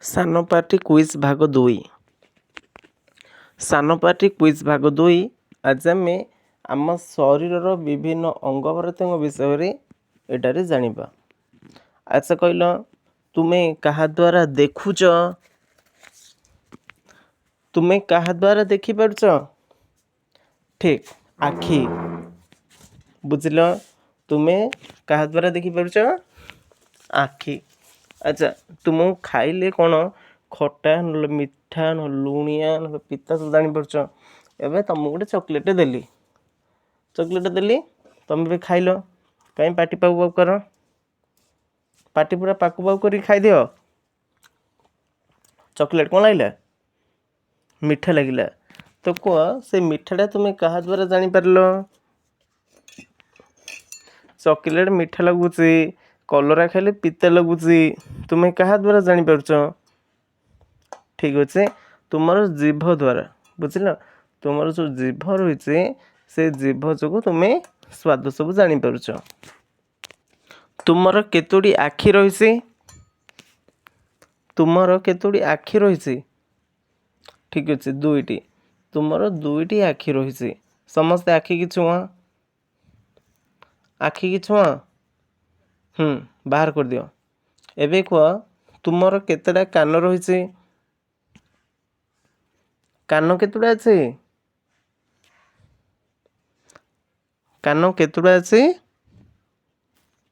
ସାନ party quiz ଭାଗ 2। ସାନ ପାର୍ଟି କୁଇଜ୍ ଭାଗ 2 ଆଜି ଆମେ ଆମ ଶରୀରର ବିଭିନ୍ନ ଅଙ୍ଗ ପ୍ରତ୍ୟଙ୍ଗ ବିଷୟରେ ଏଠାରେ ଜାଣିବା। ଆଚ୍ଛା କହିଲ, ତୁମେ କାହା ଦ୍ୱାରା ଦେଖୁଛ? ତୁମେ କାହା ଦ୍ୱାରା ଦେଖିପାରୁଛ? ଠିକ୍, ଆଖି। ବୁଝିଲ, ତୁମେ କାହା ଦ୍ୱାରା ଦେଖିପାରୁଛ? ଆଖି। ଆଚ୍ଛା, ତୁମକୁ ଖାଇଲେ କ'ଣ ଖଟା, ନହେଲେ ମିଠା, ନହେଲେ ଲୁଣିଆ, ନହେଲେ ପିତା ସବୁ ଜାଣିପାରୁଛ? ଏବେ ତୁମକୁ ଗୋଟେ ଚକୋଲେଟ୍ ଦେଲି, ତୁମେ ଏବେ ଖାଇଲ, କାହିଁ ପାଟି ପାକୁ ପାକୁ କର? ପାଟି ପୁରା ପାକୁ ପାକୁ କରିକି ଖାଇଦିଅ। ଚକୋଲେଟ୍ କ'ଣ ଲାଗିଲା? ମିଠା ଲାଗିଲା। ତ କୁହ, ସେ ମିଠାଟା ତୁମେ କାହା ଦ୍ୱାରା ଜାଣିପାରିଲ? ଚକୋଲେଟ୍ ମିଠା ଲାଗୁଛି, କଲରା ଖାଇଲେ ପିତା ଲାଗୁଛି, ତୁମେ କାହା ଦ୍ୱାରା ଜାଣିପାରୁଛ? ଠିକ୍ ଅଛି, ତୁମର ଜିଭ ଦ୍ୱାରା। ବୁଝିଲ, ତୁମର ଯେଉଁ ଜିଭ ରହିଛି ସେ ଜିଭ ଯୋଗୁଁ ତୁମେ ସ୍ୱାଦ ସବୁ ଜାଣିପାରୁଛ। ତୁମର କେତୋଟି ଆଖି ରହିଛି? ତୁମର କେତୋଟି ଆଖି ରହିଛି? ଠିକ୍ ଅଛି, 2ଟି। ତୁମର 2ଟି ଆଖି ରହିଛି। ସମସ୍ତେ ଆଖିକି ଛୁଆଁ, ଆଖିକି ଛୁଆଁ। ବାହାର କରିଦିଅ। ଏବେ କୁହ, ତୁମର କେତେଟା କାନ ରହିଛି? କାନ କେତେଟା ଅଛି? କାନ କେତେଟା ଅଛି?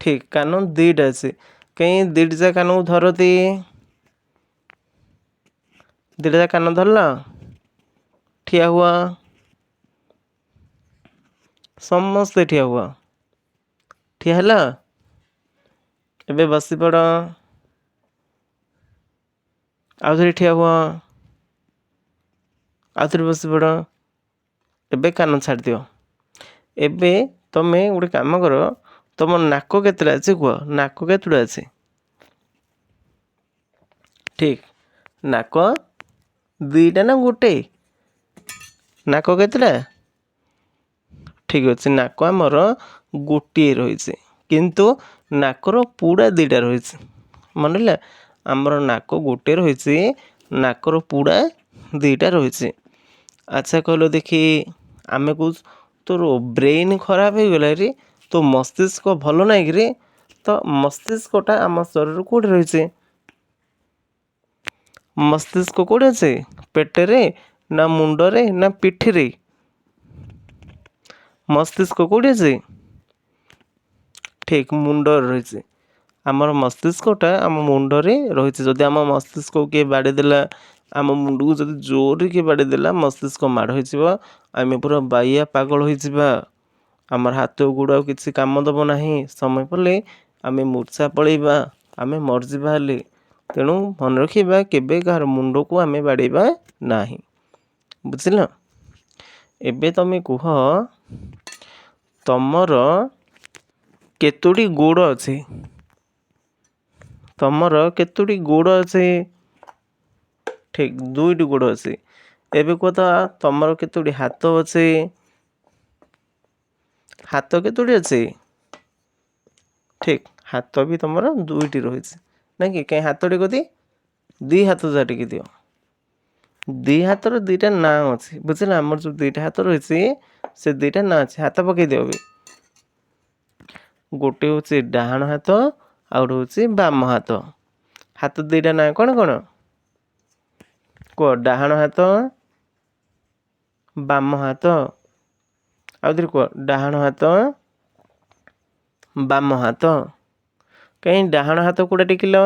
ଠିକ୍, କାନ 2ଟା ଅଛି। କାହିଁ 2ଟି ଯାକ କାନକୁ ଧରତି? 2ଟା ଯାକ କାନ ଧରିଲ? ଠିଆ ହୁଅ। ସମସ୍ତେ ଠିଆ ହୁଅ। ଠିଆ ହେଲା? ଏବେ ବସି ପଡ଼। ଆଉଥରେ ଠିଆ ହୁଅ। ଆଉଥରେ ବସି ପଡ଼। ଏବେ କାନ ଛାଡ଼ିଦିଅ। ଏବେ ତୁମେ ଗୋଟେ କାମ କର, ତୁମ ନାକ କେତେଟା ଅଛି କୁହ? ନାକ କେତେଟା ଅଛି? ଠିକ୍, ନାକ 2ଟା ନା ଗୋଟେ? ନାକ କେତେଟା? ଠିକ୍ ଅଛି, ନାକ ଆମର ଗୋଟିଏ ରହିଛି, କିନ୍ତୁ ନାକର ପୁଡ଼ା 2ଟା ରହିଛି। ମନେ ହେଲା, ଆମର ନାକ ଗୋଟେ ରହିଛି, ନାକର ପୁଡ଼ା 2ଟା ରହିଛି। ଆଚ୍ଛା କହିଲ ଦେଖି, ଆମେ କହୁଛୁ ତୋର ବ୍ରେନ୍ ଖରାପ ହେଇଗଲା ରେ, ତୋ ମସ୍ତିଷ୍କ ଭଲ ନାହିଁ କିରେ? ତ ମସ୍ତିଷ୍କଟା ଆମ ଶରୀରରେ କେଉଁଠି ରହିଛି? ମସ୍ତିଷ୍କ କେଉଁଠି ଅଛି? ପେଟରେ ନା ମୁଣ୍ଡରେ ନା ପିଠିରେ? ମସ୍ତିଷ୍କ କେଉଁଠି ଅଛି? ଠିକ୍, ମୁଣ୍ଡରେ ରହିଛି। ଆମର ମସ୍ତିଷ୍କଟା ଆମ ମୁଣ୍ଡରେ ରହିଛି। ଯଦି ଆମ ମସ୍ତିଷ୍କକୁ କିଏ ବାଡ଼େଇ ଦେଲା, ଆମ ମୁଣ୍ଡକୁ ଯଦି ଜୋରରେ କିଏ ବାଡ଼େଇ ଦେଲା, ମସ୍ତିଷ୍କ ମାଡ଼ ହୋଇଯିବ, ଆମେ ପୁରା ବାଇଆ ପାଗଳ ହୋଇଯିବା। ଆମର ହାତ ଗୋଡ଼ ଆଉ କିଛି କାମ ଦେବ ନାହିଁ। ସମୟ ପଡ଼ିଲେ ଆମେ ମୂର୍ଚ୍ଛା ପଳାଇବା, ଆମେ ମରିଯିବା ହେଲେ। ତେଣୁ ମନେ ରଖିବା, କେବେ କାହାର ମୁଣ୍ଡକୁ ଆମେ ବାଡ଼େଇବା ନାହିଁ। ବୁଝିଲ? ଏବେ ତୁମେ କୁହ, ତମର କେତୋଟି ଗୋଡ଼ ଅଛି? ତମର କେତୋଟି ଗୋଡ଼ ଅଛି? ଠିକ୍, 2ଟି ଗୋଡ଼ ଅଛି। ଏବେ କୁହ ତ, ତମର କେତୋଟି ହାତ ଅଛି? ହାତ କେତୋଟି ଅଛି? ଠିକ୍, ହାତ ବି ତମର 2ଟି ରହିଛି, ନାଇଁ କି? କାହିଁ ହାତଟି କତି? 2 ହାତ ଯାଟିକି ଦିଅ। 2 ହାତର 2ଟା ନାଁ ଅଛି। ବୁଝିଲ, ଆମର ଯେଉଁ 2ଟା ହାତ ରହିଛି ସେ 2ଟା ନାଁ ଅଛି। ହାତ ପକାଇ ଦିଅ ବି। ଗୋଟେ ହେଉଛି ଡାହାଣ ହାତ, ଆଉ ଗୋଟେ ହେଉଛି ବାମ ହାତ। ହାତ 2ଟା ନାଁ କ'ଣ କ'ଣ? କୁହ, ଡାହାଣ ହାତ, ବାମ ହାତ। ଆଉଥରେ କୁହ, ଡାହାଣ ହାତ, ବାମ ହାତ। କାହିଁ ଡାହାଣ ହାତ କେଉଁଟା ଟେକିଲ?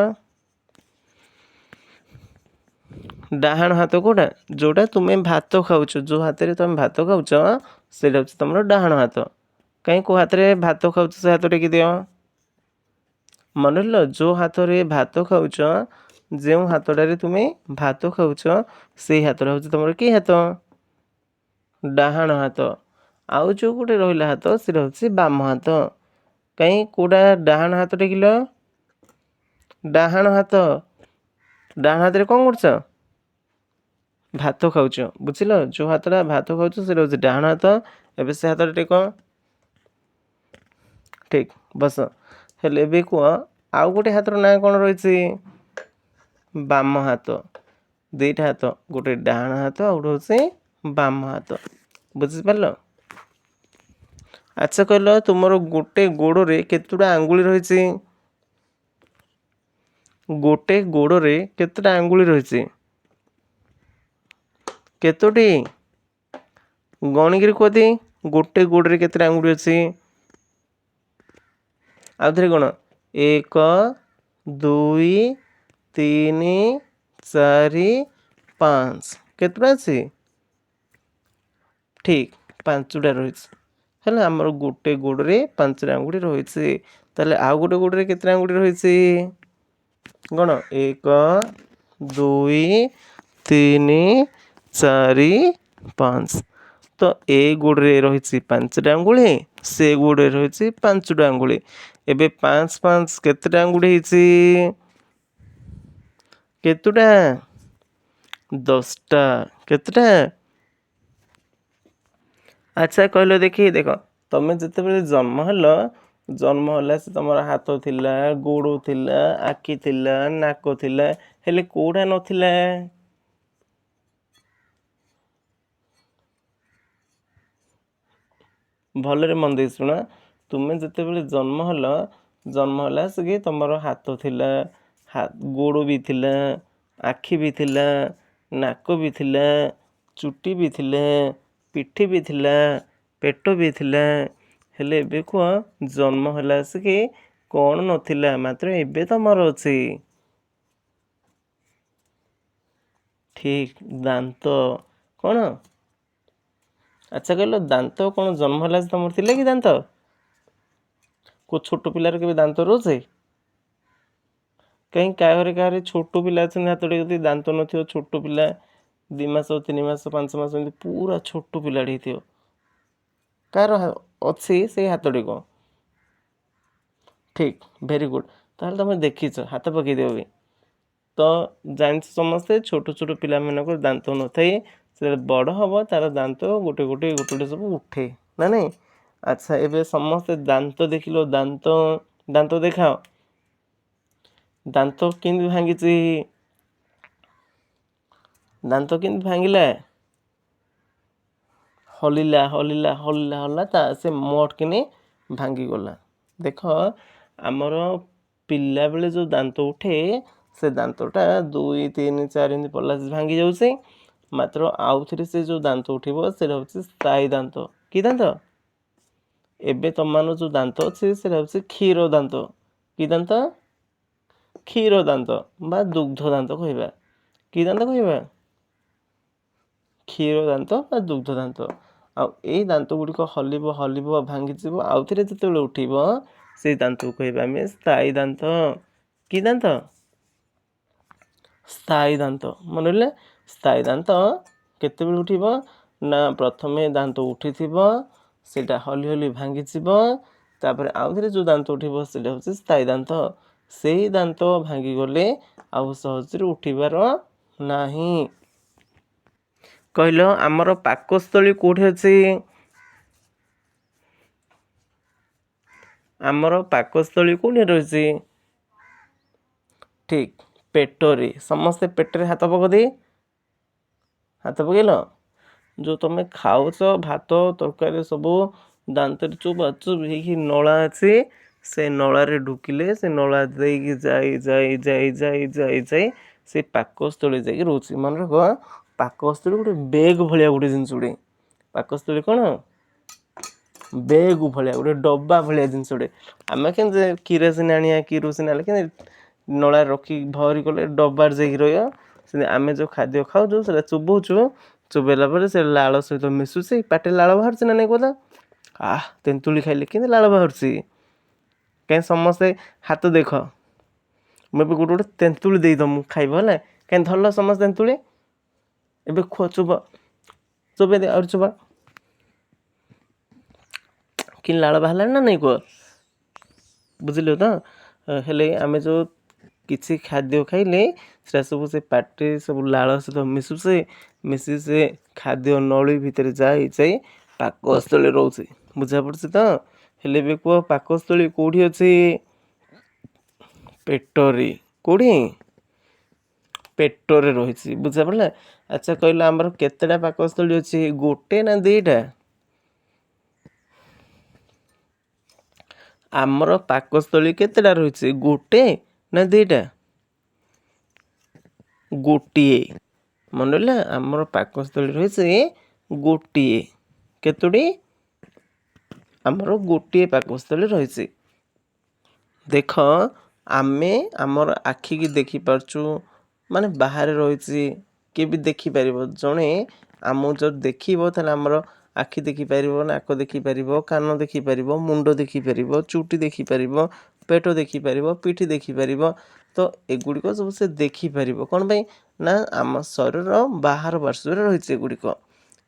ଡାହାଣ ହାତ କେଉଁଟା? ଯେଉଁଟା ତୁମେ ଭାତ ଖାଉଛ, ଯେଉଁ ହାତରେ ତୁମେ ଭାତ ଖାଉଛ ସେଇଟା ହେଉଛି ତୁମର ଡାହାଣ ହାତ। କାହିଁ କେଉଁ ହାତରେ ଭାତ ଖାଉଛ ସେ ହାତ ଟେକି ଦିଅ। ମନେ ରଖିଲ, ଯେଉଁ ହାତରେ ଭାତ ଖାଉଛ, ଯେଉଁ ହାତଟାରେ ତୁମେ ଭାତ ଖାଉଛ, ସେଇ ହାତଟା ହେଉଛି ତୁମର କି ହାତ? ଡାହାଣ ହାତ। ଆଉ ଯେଉଁ ଗୋଟେ ରହିଲା ହାତ ସେଇଟା ହେଉଛି ବାମ ହାତ। କାହିଁ କେଉଁଟା ଡାହାଣ ହାତ ଟେକିଲ? ଡାହାଣ ହାତ। ଡାହାଣ ହାତରେ କ'ଣ କରୁଛ? ଭାତ ଖାଉଛ। ବୁଝିଲ, ଯେଉଁ ହାତଟା ଭାତ ଖାଉଛ ସେଇଟା ହେଉଛି ଡାହାଣ ହାତ। ଏବେ ସେ ହାତଟା ଟେକ। ଠିକ୍, ବସ। ହେଲେ ଏବେ କୁହ, ଆଉ ଗୋଟେ ହାତର ନାଁ କ'ଣ ରହିଛି? ବାମ ହାତ, ଦୁଇଟା ହାତ, ଗୋଟେ ଡାହାଣ ହାତ ଆଉ ଗୋଟେ ହେଉଛି ବାମ ହାତ। ବୁଝିପାରିଲ? ଆଚ୍ଛା କହିଲ ତୁମର ଗୋଟେ ଗୋଡ଼ରେ କେତେଟା ଆଙ୍ଗୁଳି ରହିଛି? ଗୋଟେ ଗୋଡ଼ରେ କେତେଟା ଆଙ୍ଗୁଳି ରହିଛି? କେତୋଟି? ଗଣିକିରି କୁହତି। ଗୋଟେ ଗୋଡ଼ରେ କେତେଟା ଆଙ୍ଗୁଳି ଅଛି? ଆଉ ଥରେ କ'ଣ? 1 2 3 4 5। କେତେଟା ଅଛି? ଠିକ୍, 5ଟା ରହିଛି। ହେଲା, ଆମର ଗୋଟେ ଗୋଡ଼ରେ 5ଟା ଆଙ୍ଗୁଳି ରହିଛି। ତାହେଲେ ଆଉ ଗୋଟେ ଗୋଡ଼ରେ କେତେଟା ଆଙ୍ଗୁଳି ରହିଛି? କ'ଣ? 1 2 3 4 5। ତ ଏ ଗୋଡ଼ରେ ରହିଛି 5ଟା ଆଙ୍ଗୁଳି, ସେ ଗୋଡ଼ରେ ରହିଛି 5ଟା ଆଙ୍ଗୁଳି। ଏବେ 5 5 କେତେଟା ଆଙ୍ଗୁଳି ହେଇଛି? କେତେଟା? 10ଟା। କେତେଟା? ଆଚ୍ଛା କହିଲ ଦେଖି, ଦେଖ ତମେ ଯେତେବେଳେ ଜନ୍ମ ହେଲା ସେ ତମର ହାତ ଥିଲା, ଗୋଡ଼ ଥିଲା, ଆଖି ଥିଲା, ନାକ ଥିଲା, ହେଲେ କୋଉଟା ନଥିଲା? ଭଲରେ ମନ ଦେଇ ଶୁଣ। ତୁମେ ଯେତେବେଳେ ଜନ୍ମ ହେଲା ଆସିକି ତମର ହାତ ଥିଲା, ଗୋଡ଼ ବି ଥିଲା, ଆଖି ବି ଥିଲା, ନାକ ବି ଥିଲା, ଚୁଟି ବି ଥିଲା, ପିଠି ବି ଥିଲା, ପେଟ ବି ଥିଲା। ହେଲେ ଏବେ କୁହ, ଜନ୍ମ ହେଲା ଆସିକି କ'ଣ ନଥିଲା? ମାତ୍ର ଏବେ ତମର ଅଛି। ଠିକ୍, ଦାନ୍ତ। କ'ଣ? ଆଚ୍ଛା କହିଲ ଦାନ୍ତ କ'ଣ ଜନ୍ମ ହେଲା ତମର ଥିଲା କି ଦାନ୍ତ? କେଉଁ ଛୋଟ ପିଲାର କେବେ ଦାନ୍ତ ରହୁଛି? କାହିଁ କାହାରେ ଛୋଟ ପିଲା ଅଛନ୍ତି ହାତଟେ ଯଦି ଦାନ୍ତ ନଥିବ, ଛୋଟ ପିଲା 2 ମାସ 3 ମାସ 5 ମାସ ଏମିତି ପୁରା ଛୋଟ ପିଲାଟେ ହେଇଥିବ, କାହାର ଅଛି ସେଇ ହାତଟିକ? ଠିକ୍, ଭେରି ଗୁଡ୍। ତାହେଲେ ତମେ ଦେଖିଛ, ହାତ ପକେଇ ଦିଅ ବି। ତ ଜାଣିଛ ସମସ୍ତେ ଛୋଟ ଛୋଟ ପିଲାମାନଙ୍କର ଦାନ୍ତ ନଥାଏ, ସେ ବଡ଼ ହେବ ତାର ଦାନ୍ତ ଗୋଟେ ଗୋଟେ ସବୁ ଉଠେ, ନା ନାଇଁ? ଆଚ୍ଛା ଏବେ ସମସ୍ତେ ଦାନ୍ତ ଦେଖିଲ, ଦାନ୍ତ ଦେଖାଅ। ଦାନ୍ତ କେମିତି ଭାଙ୍ଗିଛି? ଦାନ୍ତ କେମିତି ଭାଙ୍ଗିଲା? ହଲିଲା ତା ସେ ମଟକିନି ଭାଙ୍ଗିଗଲା। ଦେଖ ଆମର ପିଲାବେଳେ ଯେଉଁ ଦାନ୍ତ ଉଠେ, ସେ ଦାନ୍ତଟା 2 3 4 ଏମିତି ପଡ଼ିଲା ଭାଙ୍ଗି ଯାଉଛି। ମାତ୍ର ଆଉଥରେ ସେ ଯେଉଁ ଦାନ୍ତ ଉଠିବ ସେଇଟା ହେଉଛି ସ୍ଥାୟୀ ଦାନ୍ତ। କି ଦାନ୍ତ? ଏବେ ତମମାନଙ୍କର ଯେଉଁ ଦାନ୍ତ ଅଛି ସେଇଟା ହେଉଛି କ୍ଷୀର ଦାନ୍ତ। କି ଦାନ୍ତ? କ୍ଷୀର ଦାନ୍ତ ବା ଦୁଗ୍ଧ ଦାନ୍ତ କହିବା। କି ଦାନ୍ତ କହିବା? କ୍ଷୀର ଦାନ୍ତ ବା ଦୁଗ୍ଧ ଦାନ୍ତ। ଆଉ ଏଇ ଦାନ୍ତ ଗୁଡ଼ିକ ହଲିବ ଭାଙ୍ଗିଯିବ, ଆଉଥରେ ଯେତେବେଳେ ଉଠିବ ସେଇ ଦାନ୍ତକୁ କହିବା ଆମେ ସ୍ଥାୟୀ ଦାନ୍ତ। କି ଦାନ୍ତ? ସ୍ଥାୟୀ ଦାନ୍ତ। ମନେ ରହିଲା? ସ୍ଥାୟୀ ଦାନ୍ତ କେତେବେଳେ ଉଠିବ? ନା ପ୍ରଥମେ ଦାନ୍ତ ଉଠିଥିବ, ସେଇଟା ହଲି ଭାଙ୍ଗିଯିବ, ତାପରେ ଆଉଥରେ ଯେଉଁ ଦାନ୍ତ ଉଠିବ ସେଇଟା ହେଉଛି ସ୍ଥାୟୀ ଦାନ୍ତ। ସେଇ ଦାନ୍ତ ଭାଙ୍ଗିଗଲେ ଆଉ ସହଜରେ ଉଠିବାର ନାହିଁ। କହିଲ ଆମର ପାକସ୍ଥଳୀ କୋଉଠି ଅଛି? ଆମର ପାକସ୍ଥଳୀ କୋଉଠି ରହିଛି? ଠିକ୍, ପେଟରେ। ସମସ୍ତେ ପେଟରେ ହାତ ପକାନ୍ତି। ହାତ ପକେଇଲ? ଯେଉଁ ତମେ ଖାଉଛ ଭାତ ତରକାରୀ ସବୁ ଦାନ୍ତରେ ଚୋବା ଚୋବି ହେଇକି ନଳା ଅଛି, ସେ ନଳାରେ ଢୁକିଲେ ସେ ନଳା ଦେଇକି ଯାଇ ସେ ପାକସ୍ଥଳୀ ଯାଇକି ରହୁଛି। ମନେ ରଖ, ପାକସ୍ଥଳୀ ଗୋଟେ ବେଗ ଭଳିଆ ଗୋଟେ ଜିନିଷ ଗୋଟେ। ପାକସ୍ଥଳୀ କ'ଣ? ବେଗ ଭଳିଆ ଗୋଟେ ଡବା ଭଳିଆ ଜିନିଷ ଗୋଟେ। ଆମେ କେମିତି କିରୋସିନ ଆଣିବା, କିରୋସିନ ଆଣିଲେ କେମିତି ନଳାରେ ରଖି ଭରି କଲେ ଡବାରେ ଯାଇକି ରହିବ। ସେମିତି ଆମେ ଯେଉଁ ଖାଦ୍ୟ ଖାଉଛୁ ସେଟା ଚୋବଉଛୁ, ଚୋବେଇଲା ପରେ ସେ ଲାଳ ସହିତ ମିଶୁଛି, ପାଟିରେ ଲାଳ ବାହାରୁଛି ନା ନାଇଁ କହିଲ? ତେନ୍ତୁଳି ଖାଇଲେ କେମିତି ଲାଳ ବାହାରୁଛି? କାହିଁ ସମସ୍ତେ ହାତ ଦେଖ, ମୁଁ ଏବେ ଗୋଟେ ତେନ୍ତୁଳି ଦେଇଦମୁ ଖାଇବ ହେଲା। କାହିଁ ଧରିଲ ସମସ୍ତେ ତେନ୍ତୁଳି, ଏବେ ଚୋବେଇ ଦିଅ, ଆହୁରି ଚୋବା। କି ଲାଳ ବାହାରିଲାଣି ନା ନାଇଁ କୁହ? ବୁଝିଲ ତ? ହେଲେ ଆମେ ଯେଉଁ କିଛି ଖାଦ୍ୟ ଖାଇଲେ ସେଟା ସବୁ ସେ ପାଟିରେ ସବୁ ଲାଳ ସହିତ ମିଶି ସେ ଖାଦ୍ୟ ନଳୀ ଭିତରେ ଯାଇ ପାକସ୍ଥଳୀ ରହୁଛି। ବୁଝା ପଡ଼ୁଛି ତ? ହେଲେ ଏବେ କୁହ, ପାକସ୍ଥଳୀ କୋଉଠି ଅଛି? ପେଟରେ। କୋଉଠି? ପେଟରେ ରହିଛି। ବୁଝା ପଡ଼ିଲା? ଆଚ୍ଛା କହିଲ ଆମର କେତେଟା ପାକସ୍ଥଳୀ ଅଛି? ଗୋଟେ ନା ଦୁଇଟା? ଆମର ପାକସ୍ଥଳୀ କେତେଟା ରହିଛି? ଗୋଟେ ନା ଦୁଇଟା? ଗୋଟିଏ। ମନେ ରହିଲା? ଆମର ପାକସ୍ଥଳୀ ରହିଛି ଗୋଟିଏ। କେତୋଟି? ଆମର ଗୋଟିଏ ପାକସ୍ଥଳୀ ରହିଛି। ଦେଖ ଆମେ ଆମର ଆଖିକି ଦେଖିପାରୁଛୁ, ମାନେ ବାହାରେ ରହିଛି, କିଏ ବି ଦେଖିପାରିବ। ଜଣେ ଆମକୁ ଯଦି ଦେଖିବ ତାହେଲେ ଆମର ଆଖି ଦେଖିପାରିବ, ନାକ ଦେଖିପାରିବ, କାନ ଦେଖିପାରିବ, ମୁଣ୍ଡ ଦେଖିପାରିବ, ଚୁଟି ଦେଖିପାରିବ, ପେଟ ଦେଖିପାରିବ, ପିଠି ଦେଖିପାରିବ। ତ ଏଗୁଡ଼ିକ ସବୁ ସେ ଦେଖିପାରିବ। କ'ଣ ପାଇଁ? ନା ଆମ ଶରୀରର ବାହାର ପାର୍ଶ୍ୱରେ ରହିଛି ଏଗୁଡ଼ିକ।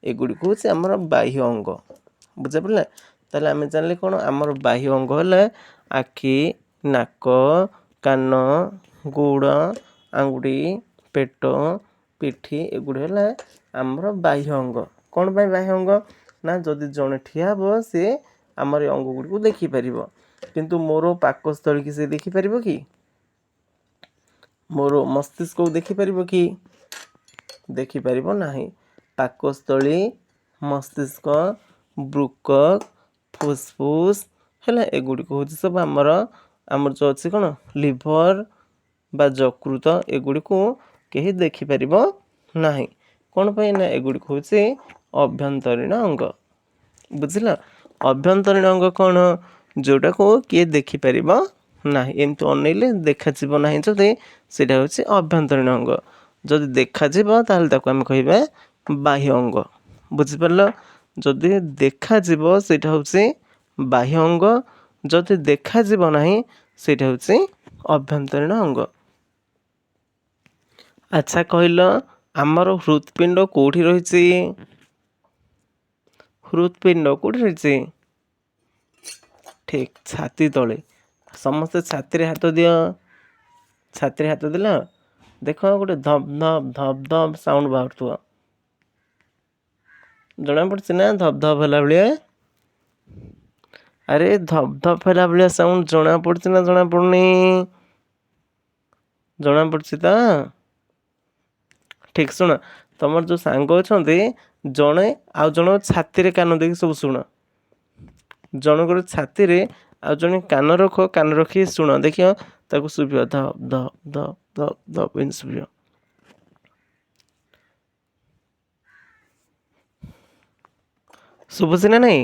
ଏଗୁଡ଼ିକ ହେଉଛି ଆମର ବାହ୍ୟ ଅଙ୍ଗ। ବୁଝାପଡ଼ିଲା? ତାହେଲେ ଆମେ ଜାଣିଲେ କ'ଣ? ଆମର ବାହ୍ୟ ଅଙ୍ଗ ହେଲା ଆଖି, ନାକ, କାନ, ଗୋଡ଼, ଆଙ୍ଗୁଠି, ପେଟ, ପିଠି, ଏଗୁଡ଼ିକ ହେଲା ଆମର ବାହ୍ୟ ଅଙ୍ଗ। କ'ଣ ପାଇଁ ବାହ୍ୟ ଅଙ୍ଗ? ନା ଯଦି ଜଣେ ଠିଆ ହେବ ସେ ଆମର ଏ ଅଙ୍ଗ ଗୁଡ଼ିକୁ ଦେଖିପାରିବ। କିନ୍ତୁ ମୋର ପାକସ୍ଥଳୀକି ସେ ଦେଖିପାରିବ କି? ମୋର ମସ୍ତିଷ୍କକୁ ଦେଖିପାରିବ କି? ଦେଖିପାରିବ ନାହିଁ। ପାକସ୍ଥଳୀ, ମସ୍ତିଷ୍କ, ବୃକକ, ଫୁସଫୁସ୍ ହେଲା ଏଗୁଡ଼ିକ ହେଉଛି ସବୁ ଆମର ଯେଉଁ ଅଛି କ'ଣ ଲିଭର ବା ଯକୃତ, ଏଗୁଡ଼ିକୁ କେହି ଦେଖିପାରିବ ନାହିଁ। କ'ଣ ପାଇଁ? ନା ଏଗୁଡ଼ିକ ହେଉଛି ଅଭ୍ୟନ୍ତରୀଣ ଅଙ୍ଗ। ବୁଝିଲ? ଅଭ୍ୟନ୍ତରୀଣ ଅଙ୍ଗ କ'ଣ? ଯେଉଁଟାକୁ କିଏ ଦେଖିପାରିବ ନାହିଁ। ଏମିତି ଅନେଇଲେ ଦେଖାଯିବ ନାହିଁ ଯଦି ସେଇଟା ହେଉଛି ଅଭ୍ୟନ୍ତରୀଣ ଅଙ୍ଗ। ଯଦି ଦେଖାଯିବ ତାହେଲେ ତାକୁ ଆମେ କହିବା ବାହ୍ୟ ଅଙ୍ଗ। ବୁଝିପାରିଲ? ଯଦି ଦେଖାଯିବ ସେଇଟା ହେଉଛି ବାହ୍ୟ ଅଙ୍ଗ, ଯଦି ଦେଖାଯିବ ନାହିଁ ସେଇଟା ହେଉଛି ଅଭ୍ୟନ୍ତରୀଣ ଅଙ୍ଗ। ଆଚ୍ଛା କହିଲ ଆମର ହୃତ୍ପିଣ୍ଡ କେଉଁଠି ରହିଛି? ହୃତ୍ପିଣ୍ଡ କେଉଁଠି ରହିଛି? ଠିକ୍ ଛାତି ତଳେ। ସମସ୍ତେ ଛାତିରେ ହାତ ଦିଅ। ଛାତିରେ ହାତ ଦେଲ, ଦେଖ ଗୋଟେ ଧପ୍ ଧପ୍ ଧପ୍ ଧପ୍ ସାଉଣ୍ଡ ବାହାରୁଥିବ। ଜଣାପଡ଼ୁଛି ନା ଧପ୍ ଧପ୍ ହେଲା ଭଳିଆ? ଆରେ ଧପ୍ ଧପ୍ ହେଲା ଭଳିଆ ସାଉଣ୍ଡ ଜଣାପଡ଼ୁଛି ନା ଜଣାପଡ଼ୁନି? ଜଣାପଡ଼ୁଛି ତ? ଠିକ୍ ଶୁଣ, ତମର ଯେଉଁ ସାଙ୍ଗ ଅଛନ୍ତି ଜଣେ ଆଉ ଜଣଙ୍କ ଛାତିରେ କାନ ଦେଇକି ସବୁ ଶୁଣ। ଜଣଙ୍କର ଛାତିରେ ଆଉ ଜଣେ କାନ ରଖ, କାନ ରଖି ଶୁଣ, ଦେଖିବ ତାକୁ ଶୁଭିବ ଧପ୍ ଧପ୍ ଧପ୍ ଧପ୍ ଧପ୍ ଏମିତି ଶୁଭିବ। ଶୁଭୁଛି ନା ନାହିଁ?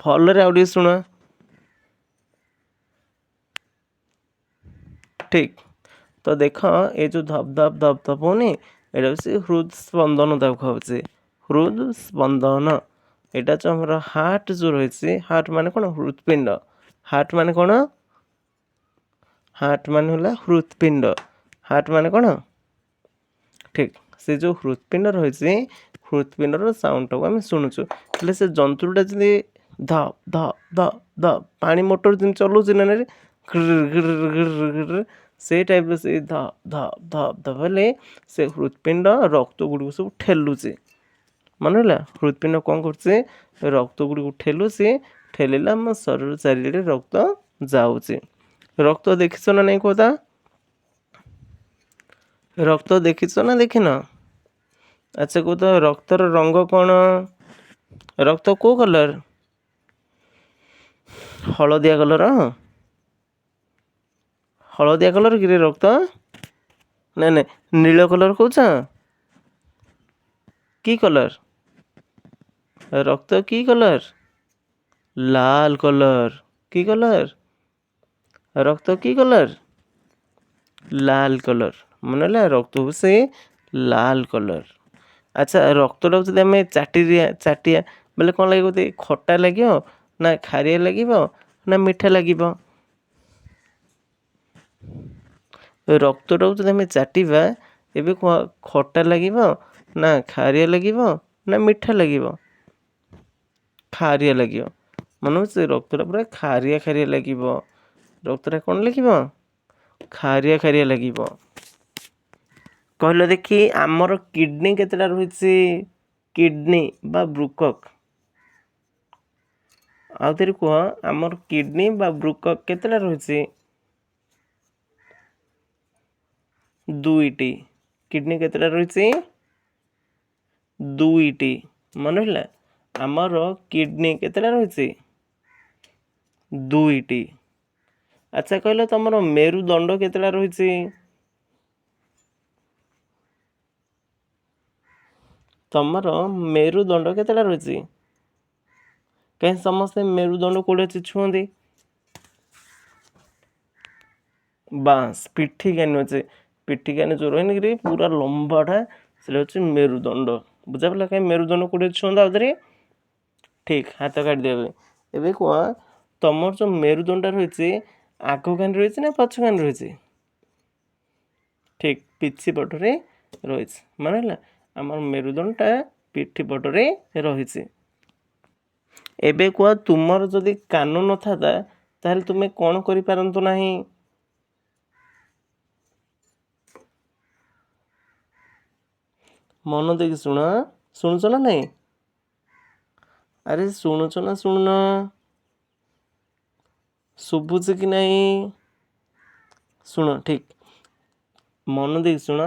ଭଲରେ ଆଉ ଟିକେ ଶୁଣ। ଠିକ୍। ତ ଦେଖ ଏ ଯେଉଁ ଧପ୍ ଧପ୍ ଧପ୍ ଧପ୍ ହେଉନି, ଏଇଟା ହେଉଛି ହୃଦ୍ ସ୍ପନ୍ଦନ ତାକୁ କୁହାଯାଉଛି। ହୃଦ୍ ସ୍ପନ୍ଦନ। ଏଇଟା ଯେଉଁ ଆମର ହାର୍ଟ ଯେଉଁ ରହିଛି, ହାର୍ଟ ମାନେ କ'ଣ? ହୃତ୍ପିଣ୍ଡ। ହାର୍ଟ ମାନେ କ'ଣ? ହାର୍ଟ ମାନେ ହେଲା ହୃତ୍ପିଣ୍ଡ। ହାର୍ଟ ମାନେ କ'ଣ? ଠିକ୍। ସେ ଯେଉଁ ହୃତ୍ପିଣ୍ଡ ରହିଛି, ହୃତ୍ପିଣ୍ଡର ସାଉଣ୍ଡଟାକୁ ଆମେ ଶୁଣୁଛୁ। ହେଲେ ସେ ଯନ୍ତ୍ରଟା ଯେମିତି ଧପ୍ ଧପ୍ ଧପ୍ ଧପ୍, ପାଣି ମୋଟର ଯେମିତି ଚଲାଉଛି ନା ନାରେ ସେଇ ଟାଇପ୍ର ସେ ଧପ୍ ଧପ୍ ଧପ୍ ଧପ୍ ହେଲେ ସେ ହୃତ୍ପିଣ୍ଡ ରକ୍ତ ଗୁଡ଼ିକୁ ସବୁ ଠେଲୁଛି। ମନେ ହେଲା? ହୃତ୍ପିଣ୍ଡ କ'ଣ କରୁଛି? ରକ୍ତ ଗୁଡ଼ିକୁ ଠେଲୁଛି। ଠେଲିଲେ ଆମ ଶରୀର ଚାରିଆଡ଼େ ରକ୍ତ ଯାଉଛି। ରକ୍ତ ଦେଖିଛ ନା ନାହିଁ କୁହ ତ? ରକ୍ତ ଦେଖିଛ ନା ଦେଖିନ? ଆଚ୍ଛା କୁହ ତ ରକ୍ତର ରଙ୍ଗ କ'ଣ? ରକ୍ତ କେଉଁ କଲର୍? ହଳଦିଆ କଲର୍? ହଳଦିଆ କଲର୍ କିରେ ରକ୍ତ? ନାଇଁ ନାଇଁ, ନୀଳ କଲର୍ କହୁଛ? କି କଲର୍? ରକ୍ତ କି କଲର୍? ଲାଲ କଲର୍। କି କଲର୍? ରକ୍ତ କି କଲର୍? ଲାଲ କଲର୍। ମନେ ହେଲା? ରକ୍ତ ହେଉଛି ଲାଲ କଲର୍। ଆଚ୍ଛା ରକ୍ତଟାକୁ ଯଦି ଆମେ ଚାଟିଆ ବୋଲେ କ'ଣ ଲାଗିବ? ଖଟା ଲାଗିବ ନା ଖାରିଆ ଲାଗିବ ନା ମିଠା ଲାଗିବ? ରକ୍ତଟାକୁ ଯଦି ଆମେ ଚାଟିବା ଏବେ ଖଟା ଲାଗିବ ନା ଖାରିଆ ଲାଗିବ ନା ମିଠା ଲାଗିବ? ଖାରିଆ ଲାଗିବ। ମନେ ହେଉଛି? ରକ୍ତଟା ପୁରା ଖାରିଆ ଖାରିଆ ଲାଗିବ। ରକ୍ତଟା କ'ଣ ଲାଗିବ? ଖାରିଆ ଖାରିଆ ଲାଗିବ। କହିଲ ଦେଖି ଆମର କିଡ଼ନୀ କେତେଟା ରହିଛି? କିଡ଼ନୀ ବା ବୃକକ। ଆଉ ଥରେ କୁହ, ଆମର କିଡ଼ନୀ ବା ବୃକକ କେତେଟା ରହିଛି? ଦୁଇଟି। କିଡ଼ନୀ କେତେଟା ରହିଛି? ଦୁଇଟି। ମନେ ହେଲା ଆମର କିଡ଼ନୀ କେତେଟା ରହିଛି? ଦୁଇଟି। ଆଚ୍ଛା କହିଲ ତମର ମେରୁଦଣ୍ଡ କେତେଟା ରହିଛି? ତମର ମେରୁଦଣ୍ଡ କେତେଟା ରହିଛି? କାହିଁ ସମସ୍ତେ ମେରୁଦଣ୍ଡ କୋଉଠି ଅଛି ଛୁଅନ୍ତି? ବାସ୍ ପିଠି କାନି ଅଛି। ପିଠି କାନି ଯେଉଁ ରହିନିକିରି ପୁରା ଲମ୍ବାଟା ସେଟା ହେଉଛି ମେରୁଦଣ୍ଡ। ବୁଝାପଡ଼ିଲା? କାହିଁ ମେରୁଦଣ୍ଡ କୋଉଠି ଅଛି ଛୁଅନ୍ତା ଆଉଥରେ? ଠିକ୍, ହାତ କାଟିଦେବେ। ଏବେ କୁହ ତମର ଯେଉଁ ମେରୁଦଣ୍ଡଟା ରହିଛି ଆଗ କାନି ରହିଛି ନା ପଛ କାନି ରହିଛି? ଠିକ୍, ପିଠି ପଟରେ ରହିଛି। ମାନେ ହେଲା ଆମର ମେରୁଦଣ୍ଡଟା ପିଠି ପଟରେ ରହିଛି। ଏବେ କୁହ ତୁମର ଯଦି କାନ ନଥାନ୍ତା ତାହେଲେ ତୁମେ କ'ଣ କରିପାରନ୍ତୁ ନାହିଁ? ମନ ଦେଇକି ଶୁଣ। ଶୁଣୁଛ ନା ନାଇଁ? ଆରେ ଶୁଣୁଛ ନା ଶୁଣୁନ? ଶୁଭୁଛି କି ନାହିଁ? ଶୁଣ ଠିକ୍, ମନ ଦେଇକି ଶୁଣ।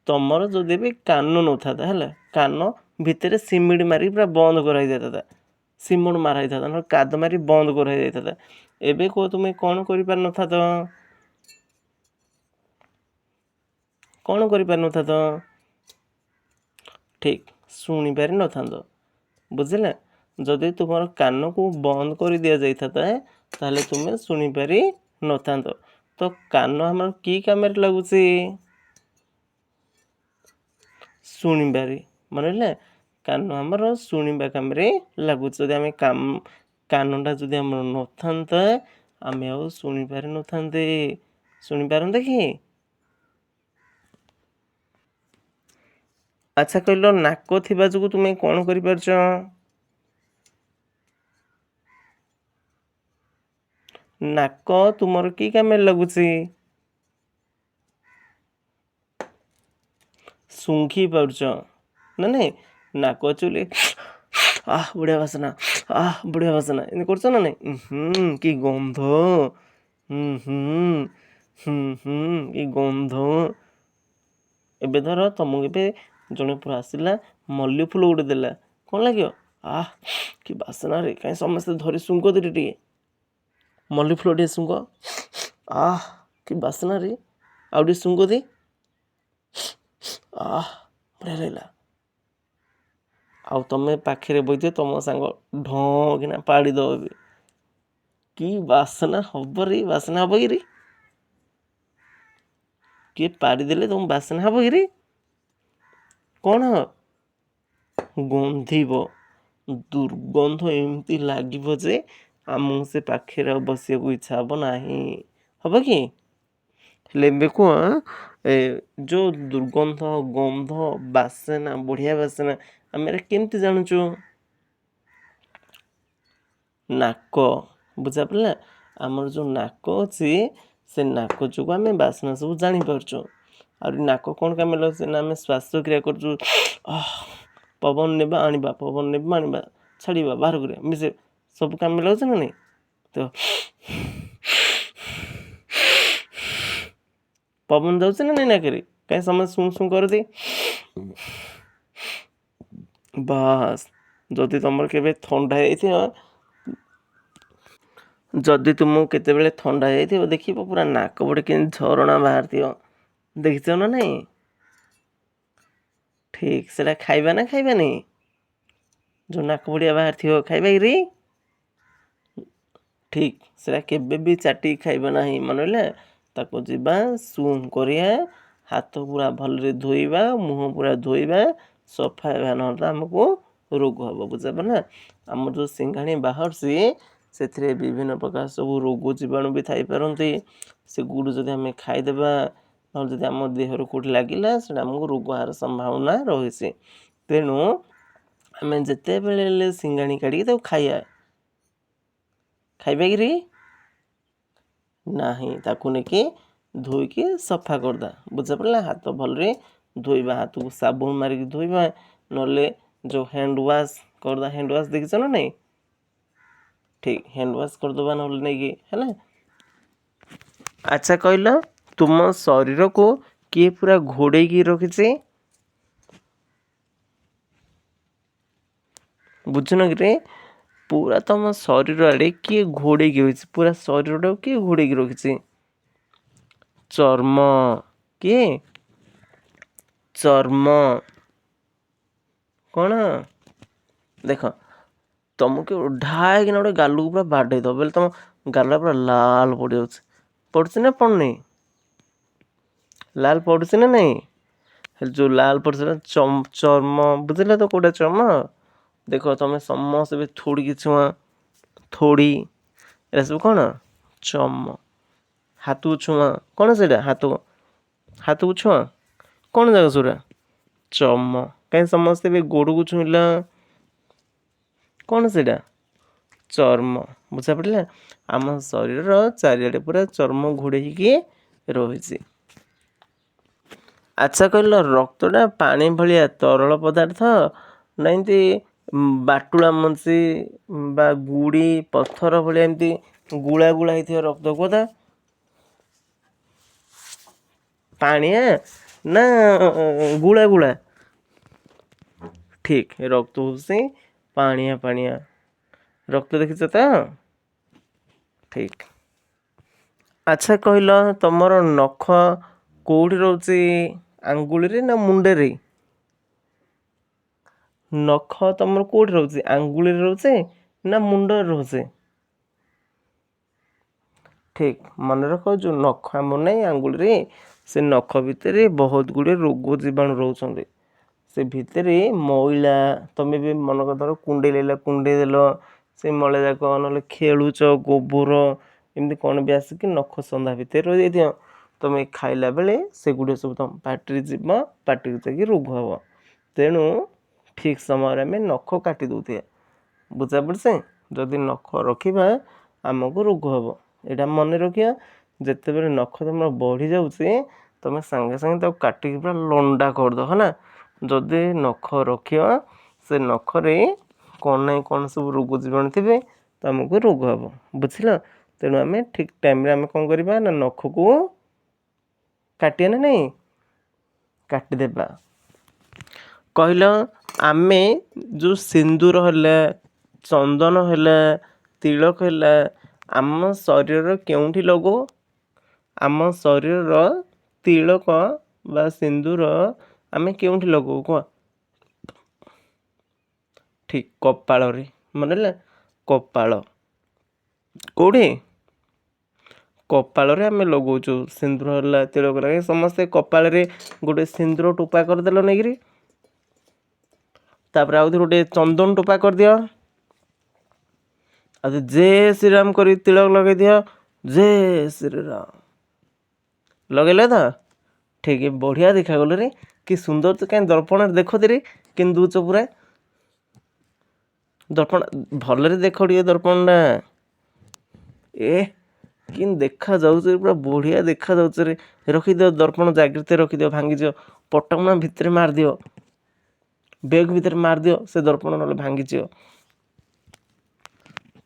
ତମର ଯଦି ବି କାନ ନଥାନ୍ତା ହେଲା, କାନ ଭିତରେ ସିମେଣ୍ଟ ମାରିକି ପୁରା ବନ୍ଦ କରାହେଇଯାଇଥାନ୍ତା, ସିମେଣ୍ଟ ମାରା ହେଇଥାନ୍ତା, ନହେଲେ କାଦ ମାରି ବନ୍ଦ କରାହେଇଯାଇଥାନ୍ତା। ଏବେ କୁହ ତୁମେ କ'ଣ କରିପାରିନଥାନ୍ତ? କ'ଣ କରିପାରିନଥାନ୍ତ? ଠିକ୍, ଶୁଣିପାରିନଥାନ୍ତ। ବୁଝିଲା? ଯଦି ତୁମର କାନକୁ ବନ୍ଦ କରି ଦିଆଯାଇଥାନ୍ତା ତାହେଲେ ତୁମେ ଶୁଣିପାରି ନଥାନ୍ତ। ତ କାନ ଆମର କି କାମରେ ଲାଗୁଛି? ଶୁଣିବାରେ। ମନେ ହେଲା କାନ ଆମର ଶୁଣିବା କାମରେ ଲାଗୁଛି। ଯଦି ଆମେ କାନଟା ଯଦି ଆମର ନଥାନ୍ତା ଆମେ ଆଉ ଶୁଣିପାରିନଥାନ୍ତେ। ଶୁଣିପାରନ୍ତେ କି? ଆଚ୍ଛା କହିଲ ନାକ ଥିବା ଯୋଗୁଁ ତୁମେ କ'ଣ କରିପାରୁଛ? ନାକ ତୁମର କି କାମରେ ଲାଗୁଛି? ଶୁଙ୍ଘି ପାରୁଛ ନା ନାଇଁ? ନାକ ଚୁଲି ବଢ଼ିଆ ବାସନା, ବଢ଼ିଆ ବାସନା ଏମିତି କରୁଛ ନା ନାଇଁ? କି ଗନ୍ଧ, କି ଗନ୍ଧ। ଏବେ ଧର ତମକୁ ଏବେ ଜଣେ ପୁରା ଆସିଲା ମଲ୍ଲି ଫୁଲ ଗୋଟେ ଦେଲା, କ'ଣ ଲାଗିବ? କି ବାସନାରେ, କାହିଁ ସମସ୍ତେ ଧରି ଶୁଙ୍ଘ ଟିକେ ମଲ୍ଲି ଫୁଲ ଟିକେ ଶୁଙ୍ଘ। କି ବାସନାରେ, ଆଉ ଟିକେ ଶୁଙ୍ଘ ଦେ। ବଢ଼ିଆ ଲାଗିଲା। ଆଉ ତମେ ପାଖରେ ବଇଥିବ ତମ ସାଙ୍ଗ ଢଁ କିନା ପାଡ଼ିଦବ ବି। କି ବାସନା ହବ ରେ, ବାସନା ହବ କିରେ? କିଏ ପାଡ଼ିଦେଲେ ତମ ବାସନା ହବ କିରେ? କ'ଣ ଗନ୍ଧିବ, ଦୁର୍ଗନ୍ଧ ଏମିତି ଲାଗିବ ଯେ ଆମକୁ ସେ ପାଖରେ ଆଉ ବସିବାକୁ ଇଚ୍ଛା ହବ ନାହିଁ। ହବ କି? ହେଲେ ଏବେ କୁହ ଯେଉଁ ଦୁର୍ଗନ୍ଧ, ଗନ୍ଧ, ବାସନା, ବଢ଼ିଆ ବାସନା ଆମେ ଏରା କେମିତି ଜାଣୁଛୁ? ନାକ। ବୁଝାପଡ଼ିଲା? ଆମର ଯେଉଁ ନାକ ଅଛି ସେ ନାକ ଯୋଗୁଁ ଆମେ ବାସନା ସବୁ ଜାଣିପାରୁଛୁ। ଆହୁରି ନାକ କ'ଣ କାମରେ ଲାଗୁଛି ନା ଆମେ ଶ୍ୱାସକ୍ରିୟା କରୁଛୁ। ପବନ ନେବା ଆଣିବା, ପବନ ନେବା ଆଣିବା, ଛାଡ଼ିବା ବାହାର କରିବା, ମିଶେଇବା, ସବୁ କାମରେ ଲାଗୁଛି ନା ନାଇଁ? ତ ପବନ ଯାଉଛି ନା ନାଇଁ ନାକରେ? କାହିଁ ସମସ୍ତେ ଶୁଁ ଶୁଁ କରନ୍ତି? ବାସ୍। ଯଦି ତମର କେବେ ଥଣ୍ଡା ହେଇଥିବ, ଯଦି ତୁମକୁ କେତେବେଳେ ଥଣ୍ଡା ହେଇଥିବ ଦେଖିବ ପୁରା ନାକ ପଟେ କେମିତି ଝରଣା ବାହାରିଥିବ। ଦେଖିଛ ନା ନାଇଁ? ଠିକ୍, ସେଟା ଖାଇବା ନା ଖାଇବାନି? ଯେଉଁ ନାକ ପଡ଼ିଆ ବାହାରିଥିବ ଖାଇବା କିରି? ଠିକ୍, ସେଟା କେବେ ବି ଚାଟିକି ଖାଇବା ନାହିଁ। ମନେ ରହିଲା? ତାକୁ ଯିବା ସୁମ୍ କରିବା, ହାତ ପୁରା ଭଲରେ ଧୋଇବା, ମୁହଁ ପୁରା ଧୋଇବା, ସଫା ହେବା, ନହେଲେ ତ ଆମକୁ ରୋଗ ହେବ। ବୁଝିପାରିଲ ନା? ଆମର ଯେଉଁ ସିଙ୍ଘାଣି ବାହାରୁଛି ସେଥିରେ ବିଭିନ୍ନ ପ୍ରକାର ସବୁ ରୋଗ ଜୀବାଣୁ ବି ଥାଇପାରନ୍ତି। ସେଗୁଡୁ ଯଦି ଆମେ ଖାଇଦେବା, ନହେଲେ ଯଦି ଆମ ଦେହରୁ କେଉଁଠି ଲାଗିଲା ସେଇଟା ଆମକୁ ରୋଗ ହେବାର ସମ୍ଭାବନା ରହିଛି। ତେଣୁ ଆମେ ଯେତେବେଳେ ହେଲେ ସିଙ୍ଘାଣି କାଢ଼ିକି ତାକୁ ଖାଇବା କିରି? ନାହିଁ, ତାକୁ ନେଇକି ଧୋଇକି ସଫା କରିଦେବା। ବୁଝିପାରିଲା? ହାତ ଭଲରେ ଧୋଇବା, ହାତକୁ ସାବୁନ ମାରିକି ଧୋଇବା, ନହେଲେ ଯେଉଁ ହ୍ୟାଣ୍ଡ ୱାଶ୍ କରିଦେବା। ହ୍ୟାଣ୍ଡ ୱାଶ୍ ଦେଖିଛ ନା ନାଇଁ? ଠିକ୍, ହ୍ୟାଣ୍ଡ ୱାଶ୍ କରିଦେବା ନହେଲେ ନେଇକି, ହେଲା? ଆଚ୍ଛା କହିଲ ତୁମ ଶରୀରକୁ କିଏ ପୁରା ଘୋଡ଼େଇକି ରଖିଛି? ବୁଝୁନ କିରେ? ପୁରା ତମ ଶରୀର ଆଡ଼େ କିଏ ଘୋଡ଼େଇକି ରଖିଛି? ପୁରା ଶରୀରଟାକୁ କିଏ ଘୋଡ଼େଇକି ରଖିଛି? ଚର୍ମ। କିଏ? ଚର୍ମ। କ'ଣ? ଦେଖ, ତମକୁ ଢାଇକିନା ଗୋଟେ ଗାଲକୁ ପୁରା ବାଡ଼େଇ ଦବ ବୋଲେ ତମ ଗାଲ ପୁରା ଲାଲ ପଡ଼ିଯାଉଛି। ପଡ଼ୁଛି ନା ପଡ଼ୁନି? ଲାଲ ପଡ଼ୁଛି ନା ନାହିଁ? ହେଲେ ଯେଉଁ ଲାଲ ପଡ଼ୁଛି ନା ଚର୍ମ। ବୁଝିଲ ତ କେଉଁଟା ଚର୍ମ? ଦେଖ, ତମେ ସମସ୍ତେ ବି ଥୋଡ଼ିକି ଛୁଆଁ, ଥୋଡ଼ି, ଏରା ସବୁ କ'ଣ? ଚର୍ମ। ହାତକୁ ଛୁଆଁ, କ'ଣ ସେଇଟା? ହାତକୁ ଛୁଆଁ, କ'ଣ ଜାଗା ସେଗୁଡ଼ା? ଚର୍ମ। କାହିଁ ସମସ୍ତେ ବି ଗୋଡ଼କୁ ଛୁଇଁଲା, କ'ଣ ସେଇଟା? ଚର୍ମ। ବୁଝା ପଡ଼ିଲା? ଆମ ଶରୀରର ଚାରିଆଡ଼େ ପୁରା ଚର୍ମ ଘୋଡ଼େଇକି ରହିଛି। ଆଚ୍ଛା କହିଲ, ରକ୍ତଟା ପାଣି ଭଳିଆ ତରଳ ପଦାର୍ଥ ନା ଏମିତି ବାଟୁଳା ମଞ୍ଜି ବା ଗୁଡ଼ି ପଥର ଭଳିଆ ଏମିତି ଗୁଳା ଗୁଳା ହେଇଥିବା ରକ୍ତ କୁହ? ପାଣିଆ ନା ଗୁଳା ଗୁଳା? ଠିକ୍, ରକ୍ତ ହେଉଛି ପାଣିଆ ପାଣିଆ। ରକ୍ତ ଦେଖିଛ ତ? ଠିକ୍। ଆଚ୍ଛା କହିଲ, ତମର ନଖ କେଉଁଠି ରହୁଛି? ଆଙ୍ଗୁଳିରେ ନା ମୁଣ୍ଡରେ? ନଖ ତମର କେଉଁଠି ରହୁଛି? ଆଙ୍ଗୁଳିରେ ରହୁଛି ନା ମୁଣ୍ଡରେ ରହୁଛି? ଠିକ୍, ମନେ ରଖ, ଯେଉଁ ନଖ ଆମର ନାହିଁ ଆଙ୍ଗୁଳିରେ, ସେ ନଖ ଭିତରେ ବହୁତ ଗୁଡ଼ିଏ ରୋଗ ଜୀବାଣୁ ରହୁଛନ୍ତି। ସେ ଭିତରେ ମଇଳା, ତମେ ବି ମନେକର ଧର କୁଣ୍ଡେଇ ଲାଗିଲା, କୁଣ୍ଡେଇ ଦେଲ, ସେ ମଇଳା ଯାକ, ନହେଲେ ଖେଳୁଛ, ଗୋବର ଏମିତି କ'ଣ ବି ଆସିକି ନଖ ସନ୍ଧା ଭିତରେ ରହିଯାଇଥିବ। ତମେ ଖାଇଲା ବେଳେ ସେଗୁଡ଼ିକ ସବୁ ତମ ପାଟିରେ ଯିବ, ପାଟିକୁ ଯାଇକି ରୋଗ ହେବ। ତେଣୁ ଠିକ୍ ସମୟରେ ଆମେ ନଖ କାଟି ଦେଉଥିବା। ବୁଝା ପଡ଼ିছে? ଯଦି ନଖ ରଖିବା ଆମକୁ ରୋଗ ହେବ। ଏଇଟା ମନେ ରଖିବା। ଯେତେବେଳେ ନଖ ତମର ବଢ଼ିଯାଉଛି, ତମେ ସାଙ୍ଗେ ସାଙ୍ଗେ ତାକୁ କାଟିକି ପୁରା ଲଣ୍ଡା କରିଦେବ, ହେଲା। ଯଦି ନଖ ରଖିବ, ସେ ନଖରେ କ'ଣ ନାହିଁ କ'ଣ ସବୁ ରୋଗ ଜୀବାଣୁ ଥିବେ, ତମକୁ ରୋଗ ହେବ। ବୁଝିଲ? ତେଣୁ ଆମେ ଠିକ୍ ଟାଇମ୍ରେ ଆମେ କ'ଣ କରିବା ନା ନଖକୁ କାଟିବା ନା ନାହିଁ? କାଟିଦେବା। କହିଲ, ଆମେ ଯେଉଁ ସିନ୍ଦୁର ହେଲା, ଚନ୍ଦନ ହେଲା, ତିଳକ ହେଲା, ଆମ ଶରୀରର କେଉଁଠି ଲଗାଉ? ଆମ ଶରୀରର ତିଳକ ବା ସିନ୍ଦୁର ଆମେ କେଉଁଠି ଲଗାଉ କୁହ? ଠିକ୍, କପାଳରେ। ମନେ ହେଲା? କପାଳ। କେଉଁଠି? କପାଳରେ ଆମେ ଲଗାଉଛୁ। ସିନ୍ଦୁର ହେଲା, ତିଳକ ହେଲା, ସମସ୍ତେ କପାଳରେ ଗୋଟେ ସିନ୍ଦୁର ଟୋପା କରିଦେଲ ନେଇକିରି, ତାପରେ ଆଉ ଗୋଟେ ଚନ୍ଦନ ଟୋପା କରିଦିଅ, ଆଉ ଜୟ ଶ୍ରୀରାମ କରି ତିଳକ ଲଗେଇଦିଅ, ଜୟ ଶ୍ରୀରାମ ଲଗେଇଲେ ତ? ଠିକ୍, ବଢ଼ିଆ ଦେଖାଗଲ ରେ। କି ସୁନ୍ଦର। ତୁ କାହିଁ ଦର୍ପଣରେ ଦେଖତରେ କେମିତି ଦେଉଛ ପୁରା? ଦର୍ପଣ ଭଲରେ ଦେଖ ଟିକେ, ଦର୍ପଣଟା। କେମିତି ଦେଖାଯାଉଛି ପୁରା ବଢ଼ିଆ ଦେଖାଯାଉଛି ରେ। ରଖିଦିଅ ଦର୍ପଣ ଜାଗ୍ରତ ରଖିଦିଅ, ଭାଙ୍ଗିଯିବ। ପଟାମୁଣା ଭିତରେ ମାରିଦିଅ, ବେଗ୍ ଭିତରେ ମାରିଦିଅ, ସେ ଦର୍ପଣ ନହେଲେ ଭାଙ୍ଗିଯିବ।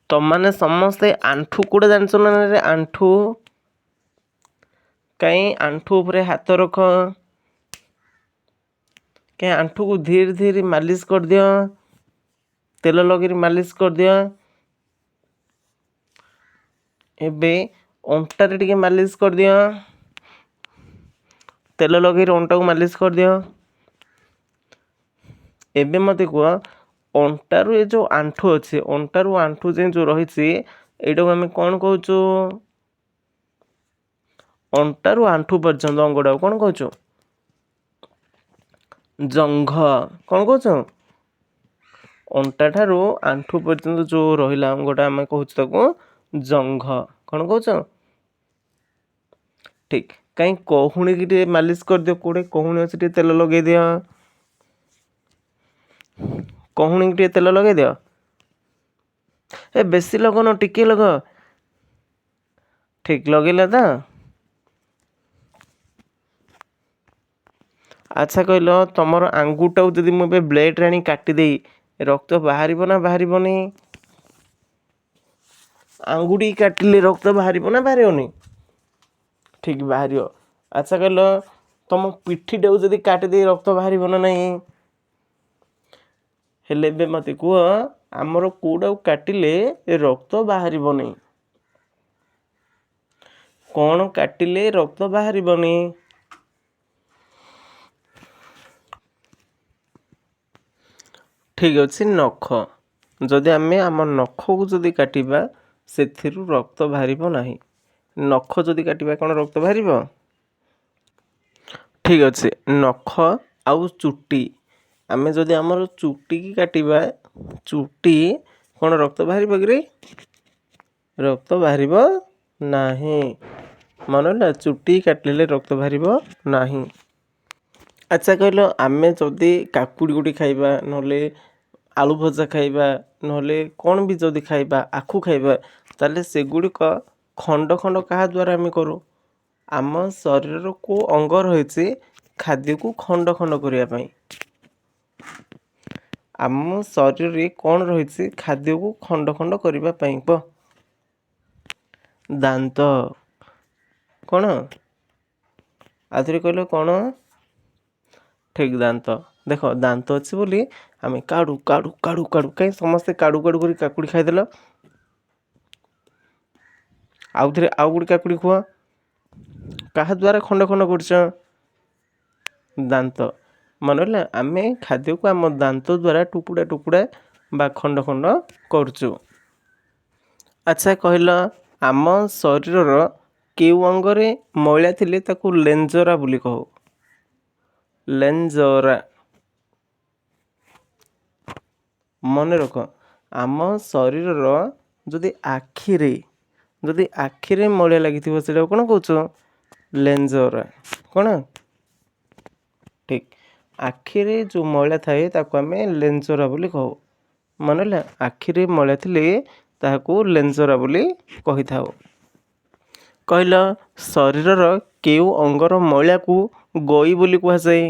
ତମମାନେ ସମସ୍ତେ ଆଣ୍ଠୁ କୋଉଟା ଜାଣିଛ ନା? ଆଣ୍ଠୁ। କାହିଁ ଆଣ୍ଠୁ ଉପରେ ହାତ ରଖ, କାହିଁ ଆଣ୍ଠୁକୁ ଧୀରେ ଧୀରେ ମାଲିସ କରିଦିଅ, ତେଲ ଲଗେଇକି ମାଲିସ କରିଦିଅ। ଏବେ ଅଣ୍ଟାରେ ଟିକେ ମାଲିସ କରିଦିଅ, ତେଲ ଲଗେଇକି ଅଣ୍ଟାକୁ ମାଲିସ କରିଦିଅ। ଏବେ ମୋତେ କୁହ, ଅଣ୍ଟାରୁ ଏ ଯେଉଁ ଆଣ୍ଠୁ ଅଛି, ଅଣ୍ଟାରୁ ଆଣ୍ଠୁ ଯାଏଁ ଯେଉଁ ରହିଛି, ଏଇଟାକୁ ଆମେ କ'ଣ କହୁଛୁ? ଅଣ୍ଟାରୁ ଆଣ୍ଠୁ ପର୍ଯ୍ୟନ୍ତ ଅଙ୍ଗଟାକୁ କ'ଣ କହୁଛୁ? ଜଙ୍ଘ। କ'ଣ କହୁଛୁ? ଅଣ୍ଟାଠାରୁ ଆଣ୍ଠୁ ପର୍ଯ୍ୟନ୍ତ ଯେଉଁ ରହିଲା ଅଙ୍ଗଟା ଆମେ କହୁଛୁ ତାକୁ ଜଙ୍ଘ। କ'ଣ କହୁଛ? ଠିକ୍। କାହିଁ କହୁଣିକି ଟିକେ ମାଲିସ କରିଦିଅ, କେଉଁଠି କହୁଣି ଅଛି ଟିକେ ତେଲ ଲଗେଇ ଦିଅ, କହୁଣିକି ଟିକେ ତେଲ ଲଗେଇ ଦିଅ। ବେଶୀ ଲଗାଉନ, ଟିକେ ଲଗାଅ। ଠିକ୍, ଲଗେଇଲା ତ? ଆଚ୍ଛା କହିଲ, ତମର ଆଙ୍ଗୁଠାକୁ ଯଦି ମୁଁ ଏବେ ବ୍ଲେଡ଼୍ରେ ଆଣି କାଟିଦେଇ, ରକ୍ତ ବାହାରିବ ନା ବାହାରିବନି? ଆଙ୍ଗୁଠି କାଟିଲେ ରକ୍ତ ବାହାରିବ ନା ବାହାରିବନି? ଠିକ୍, ବାହାରିବ। ଆଚ୍ଛା କହିଲ, ତମ ପିଠିଟାକୁ ଯଦି କାଟିଦେଇ ରକ୍ତ ବାହାରିବ ନା ନାହିଁ? ହେଲେ ଏବେ ମୋତେ କୁହ ଆମର କେଉଁଟାକୁ କାଟିଲେ ରକ୍ତ ବାହାରିବନି? କ'ଣ କାଟିଲେ ରକ୍ତ ବାହାରିବନି? ଠିକ୍ ଅଛି, ନଖ। ଯଦି ଆମେ ଆମ ନଖକୁ ଯଦି କାଟିବା ସେଥିରୁ ରକ୍ତ ବାହାରିବ ନାହିଁ। ନଖ ଯଦି କାଟିବା କ'ଣ ରକ୍ତ ବାହାରିବ? ଠିକ୍ ଅଛି, ନଖ ଆଉ ଚୁଟି। ଆମେ ଯଦି ଆମର ଚୁଟିକି କାଟିବା, ଚୁଟି କ'ଣ ରକ୍ତ ବାହାରିବ କି? ରକ୍ତ ବାହାରିବ ନାହିଁ। ମନେ ହେଲା, ଚୁଟି କାଟିଲେ ରକ୍ତ ବାହାରିବ ନାହିଁ। ଆଚ୍ଛା କହିଲ, ଆମେ ଯଦି କାକୁଡ଼ି ଗୋଟେ ଖାଇବା, ନହେଲେ ଆଳୁ ଭଜା ଖାଇବା, ନହେଲେ କ'ଣ ବି ଯଦି ଖାଇବା, ଆଖୁ ଖାଇବା, ତାହେଲେ ସେଗୁଡ଼ିକ ଖଣ୍ଡ ଖଣ୍ଡ କାହା ଦ୍ୱାରା ଆମେ କରୁ? ଆମ ଶରୀରର କେଉଁ ଅଙ୍ଗ ରହିଛି ଖାଦ୍ୟକୁ ଖଣ୍ଡ ଖଣ୍ଡ କରିବା ପାଇଁ? ଆମ ଶରୀରରେ କ'ଣ ରହିଛି ଖାଦ୍ୟକୁ ଖଣ୍ଡ ଖଣ୍ଡ କରିବା ପାଇଁ? ଦାନ୍ତ। କ'ଣ? ଆଉଥରେ କହିଲ କ'ଣ? ଠିକ୍, ଦାନ୍ତ। ଦେଖ, ଦାନ୍ତ ଅଛି ବୋଲି ଆମେ କାଢ଼ୁ କାଢ଼ୁ କାଢ଼ୁ କାଢ଼ୁ। କାହିଁ ସମସ୍ତେ କାଢ଼ୁ କାଢ଼ୁ କରି କାକୁଡ଼ି ଖାଇଦେଲ? ଆଉଥରେ ଆଉ ଗୋଟେ କାକୁଡ଼ି କୁହ। କାହା ଦ୍ୱାରା ଖଣ୍ଡ ଖଣ୍ଡ କରୁଛ? ଦାନ୍ତ। ମନେ ହେଲା, ଆମେ ଖାଦ୍ୟକୁ ଆମ ଦାନ୍ତ ଦ୍ୱାରା ଟୁକୁଡ଼ା ଟୁକୁଡ଼ା ବା ଖଣ୍ଡ ଖଣ୍ଡ କରୁଛୁ। ଆଚ୍ଛା କହିଲ, ଆମ ଶରୀରର କେଉଁ ଅଙ୍ଗରେ ମଇଳା ଥିଲେ ତାକୁ ଲେଞ୍ଜରା ବୋଲି କହୁ? ଲେଞ୍ଜରା। ମନେ ରଖ, ଆମ ଶରୀରର ଯଦି ଆଖିରେ ମଇଳା ଲାଗିଥିବ ସେଇଟାକୁ କ'ଣ କହୁଛୁ? ଲେଞ୍ଜରା। କ'ଣ? ଠିକ୍, ଆଖିରେ ଯେଉଁ ମଇଳା ଥାଏ ତାକୁ ଆମେ ଲେଞ୍ଜରା ବୋଲି କହୁ। ମନେ ହେଲା, ଆଖିରେ ମଇଳା ଥିଲେ ତାହାକୁ ଲେଞ୍ଜରା ବୋଲି କହିଥାଉ। କହିଲ, ଶରୀରର କେଉଁ ଅଙ୍ଗର ମଇଳାକୁ ଗଇ ବୋଲି କୁହାଯାଏ?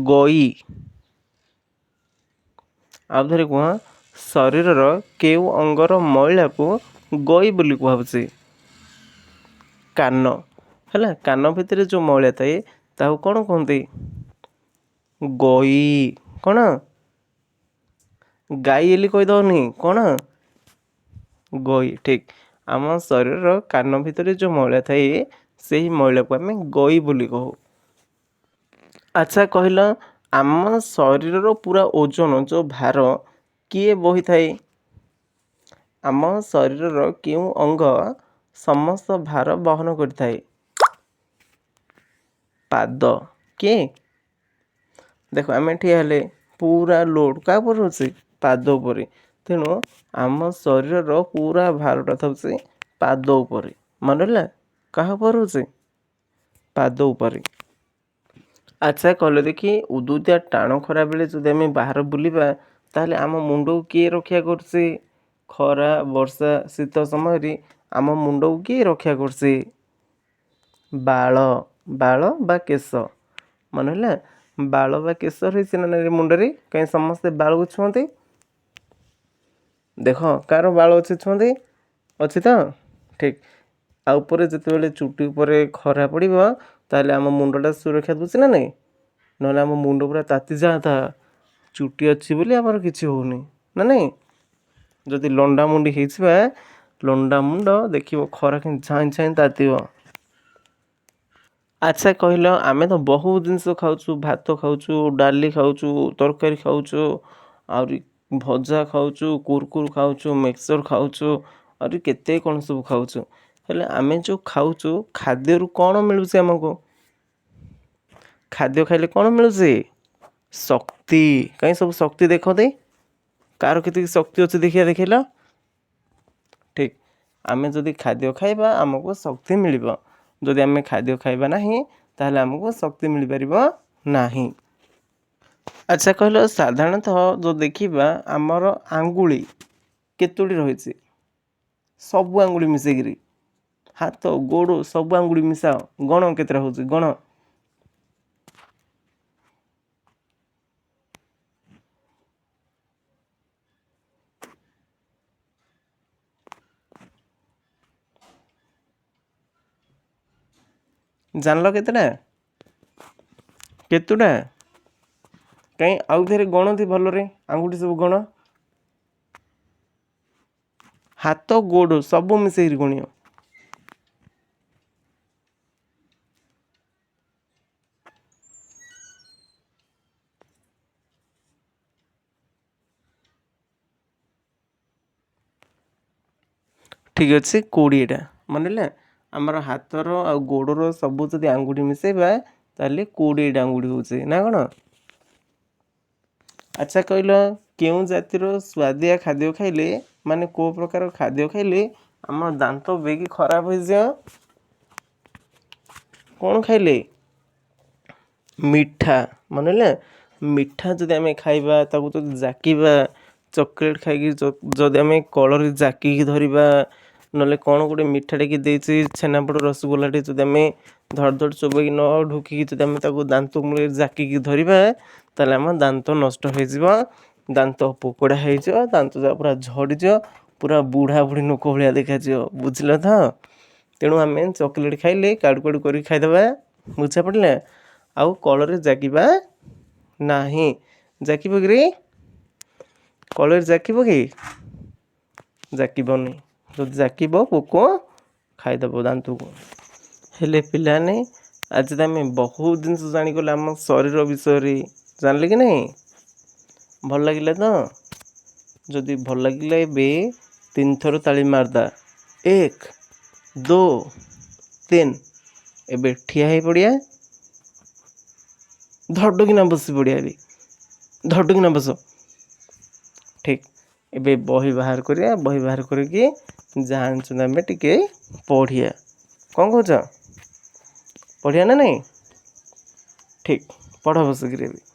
ଗଇ। ଆଉ ଥରେ କୁହ, ଶରୀରର କେଉଁ ଅଙ୍ଗର ମଇଳାକୁ ଗଇ ବୋଲି କୁହାଯାଉଛି? କାନ। ହେଲା, କାନ ଭିତରେ ଯେଉଁ ମଇଳା ଥାଏ ତାକୁ କ'ଣ କୁହନ୍ତି? ଗଇ। କ'ଣ? ଗାଈ ଏଲି କହିଦେବନି, କ'ଣ? ଗଇ। ଠିକ୍, ଆମ ଶରୀରର କାନ ଭିତରେ ଯେଉଁ ମଇଳା ଥାଏ ସେହି ମଇଳାକୁ ଆମେ ଗଇ ବୋଲି କହୁ। ଆଚ୍ଛା କହିଲ, ଆମ ଶରୀରର ପୁରା ଓଜନ ଯେଉଁ ଭାର କିଏ ବୋହିଥାଏ? ଆମ ଶରୀରର କେଉଁ ଅଙ୍ଗ ସମସ୍ତ ଭାର ବହନ କରିଥାଏ? ପାଦ। କିଏ? ଦେଖ, ଆମେ ଠିଆ ହେଲେ ପୁରା ଲୋଡ଼ କାହା ଉପରେ ରହୁଛି? ପାଦ ଉପରେ। ତେଣୁ ଆମ ଶରୀରର ପୁରା ଭାରଟା ଥାଉଛି ପାଦ ଉପରେ। ମନେ ହେଲା, କାହା ଉପରେ ରହୁଛି? ପାଦ ଉପରେ। ଆଚ୍ଛା କହିଲ ଦେଖି, ଉଦୁଉଦିଆ ଟାଣ ଖରା ବେଳେ ଯଦି ଆମେ ବାହାର ବୁଲିବା ତାହେଲେ ଆମ ମୁଣ୍ଡକୁ କିଏ ରକ୍ଷା କରୁଛି? ଖରା, ବର୍ଷା, ଶୀତ ସମୟରେ ଆମ ମୁଣ୍ଡକୁ କିଏ ରକ୍ଷା କରୁଛି? ବାଳ। ବାଳ ବା କେଶ। ମନେ ହେଲା, ବାଳ ବା କେଶ ରହିଛି ନା ନାଇଁ ମୁଣ୍ଡରେ? କାହିଁ ସମସ୍ତେ ବାଳକୁ ଛୁଅନ୍ତି? ଦେଖ, କାହାର ବାଳ ଅଛି ଛୁଅନ୍ତି? ଅଛି ତ? ଠିକ୍। ଆଉ ଉପରେ ଯେତେବେଳେ ଚୁଟି ଉପରେ ଖରା ପଡ଼ିବ ତାହେଲେ ଆମ ମୁଣ୍ଡଟା ସୁରକ୍ଷା ଦେଉଛି ନା ନାହିଁ? ନହେଲେ ଆମ ମୁଣ୍ଡ ପୁରା ତାତି ଯାଆନ୍ତା। ଚୁଟି ଅଛି ବୋଲି ଆମର କିଛି ହେଉନି ନା ନାହିଁ? ଯଦି ଲଣ୍ଡା ମୁଣ୍ଡି ହେଇଯିବା, ଲଣ୍ଡା ମୁଣ୍ଡ ଦେଖିବ ଖରା କେମିତି ଝାଇଁ ଝାଇଁ ତାତିବ। ଆଚ୍ଛା କହିଲ, ଆମେ ତ ବହୁତ ଜିନିଷ ଖାଉଛୁ, ଭାତ ଖାଉଛୁ, ଡାଲି ଖାଉଛୁ, ତରକାରୀ ଖାଉଛୁ, ଆହୁରି ଭଜା ଖାଉଛୁ, କୁରକୁର ଖାଉଛୁ, ମିକ୍ସଚର ଖାଉଛୁ, ଆହୁରି କେତେ କ'ଣ ସବୁ ଖାଉଛୁ। ହେଲେ ଆମେ ଯେଉଁ ଖାଉଛୁ ଖାଦ୍ୟରୁ କ'ଣ ମିଳୁଛି ଆମକୁ? ଖାଦ୍ୟ ଖାଇଲେ କ'ଣ ମିଳୁଛି? ଶକ୍ତି। କାହିଁ ସବୁ ଶକ୍ତି ଦେଖନ୍ତି? କାହାର କେତିକି ଶକ୍ତି ଅଛି ଦେଖିବା, ଦେଖିଲ? ଠିକ୍, ଆମେ ଯଦି ଖାଦ୍ୟ ଖାଇବା ଆମକୁ ଶକ୍ତି ମିଳିବ। ଯଦି ଆମେ ଖାଦ୍ୟ ଖାଇବା ନାହିଁ ତାହେଲେ ଆମକୁ ଶକ୍ତି ମିଳିପାରିବ ନାହିଁ। ଆଚ୍ଛା କହିଲ, ସାଧାରଣତଃ ଯେଉଁ ଦେଖିବା ଆମର ଆଙ୍ଗୁଳି କେତୋଟି ରହିଛି? ସବୁ ଆଙ୍ଗୁଳି ମିଶେଇକିରି, ହାତ ଗୋଡ଼ ସବୁ ଆଙ୍ଗୁଳି ମିଶାଅ, ଗଣ କେତେଟା ହେଉଛି? ଗଣ। ଜାଣିଲ କେତେଟା? କେତୁଟା କାଇଁ ଆଉ ଥରେ ଗଣନ୍ତି ଭଲରେ ଆଙ୍ଗୁଠି ସବୁ ଗଣ। ହାତ ଗୋଡ଼ ସବୁ ମିଶେଇକି ଗଣିବ। ଠିକ୍ ଅଛି 20ଟା ମନେଲା। ଆମର ହାତର ଆଉ ଗୋଡ଼ର ସବୁ ଯଦି ଆଙ୍ଗୁଠି ମିଶେଇବା ତାହେଲେ 20ଟା ଆଙ୍ଗୁଠି ହେଉଛି ନା କ'ଣ? ଆଚ୍ଛା କହିଲ କେଉଁ ଜାତିର ସୁଆଦିଆ ଖାଦ୍ୟ ଖାଇଲେ ମାନେ କେଉଁ ପ୍ରକାର ଖାଦ୍ୟ ଖାଇଲେ ଆମ ଦାନ୍ତ ବେଗି ଖରାପ ହୋଇଯିବ? କ'ଣ ଖାଇଲେ? ମିଠା ମନେଲା। ମିଠା ଯଦି ଆମେ ଖାଇବା ତାକୁ ଯଦି ଜାକିବା ଚକୋଲେଟ୍ ଖାଇକି ଯଦି ଆମେ କଳରେ ଜାକିକି ଧରିବା ନହେଲେ କ'ଣ ଗୋଟେ ମିଠା ଟିକେ ଦେଇଛି ଛେନାପୋଡ଼ ରସଗୋଲାଟେ ଯଦି ଆମେ ଧଡ଼ ଧଡ଼ ଚୋବେଇକି ନ ଢୋକିକି ଯଦି ଆମେ ତାକୁ ଦାନ୍ତ ମୂଳରେ ଜାକିକି ଧରିବା ତାହେଲେ ଆମ ଦାନ୍ତ ନଷ୍ଟ ହେଇଯିବ, ଦାନ୍ତ ପୋକଡ଼ା ହେଇଯିବ, ଦାନ୍ତ ଯାକ ପୁରା ଝଡ଼ିଯିବ, ପୁରା ବୁଢ଼ା ବୁଢ଼ୀ ଲୋକ ଭଳିଆ ଦେଖାଯିବ। ବୁଝିଲ ତ? ତେଣୁ ଆମେ ଚକୋଲେଟ୍ ଖାଇଲେ କାଡ଼ୁ କାଡ଼ୁ କରିକି ଖାଇଦେବା। ବୁଝା ପଡ଼ିଲା? ଆଉ କଳରେ ଜାକିବା ନାହିଁ। ଜାକିବ କିରେ? କଳରେ ଜାକିବ କି? ଜାକିବନି। ଯଦି ଜାକିବ ପୋକ ଖାଇଦେବ ଦାନ୍ତକୁ। ହେଲେ ପିଲାମାନେ ଆଜି ତ ଆମେ ବହୁତ ଜିନିଷ ଜାଣିଗଲେ ଆମ ଶରୀର ବିଷୟରେ, ଜାଣିଲେ କି ନାହିଁ? ଭଲ ଲାଗିଲା ତ? ଯଦି ଭଲ ଲାଗିଲା ଏବେ 3 ଥର ତାଳି ମାରିଦା। 1 2 3। ଏବେ ଠିଆ ହେଇ ପଡ଼ିଆ। ଧଡ଼କିନା ବସି ପଡ଼ିଆ। ଏବେ ଧଡ଼କିନା ବସ। ଠିକ୍। ଏବେ ବହି ବାହାର କରିବା। ବହି ବାହାର କରିକି ଜାଣିଛୁ ଆମେ ଟିକେ ପଢ଼ିଆ। କ'ଣ କହୁଛ? ପଢ଼ିଆ ନା ନାହିଁ? ଠିକ୍। ପଢ଼ ବସିକିରି ଏବେ।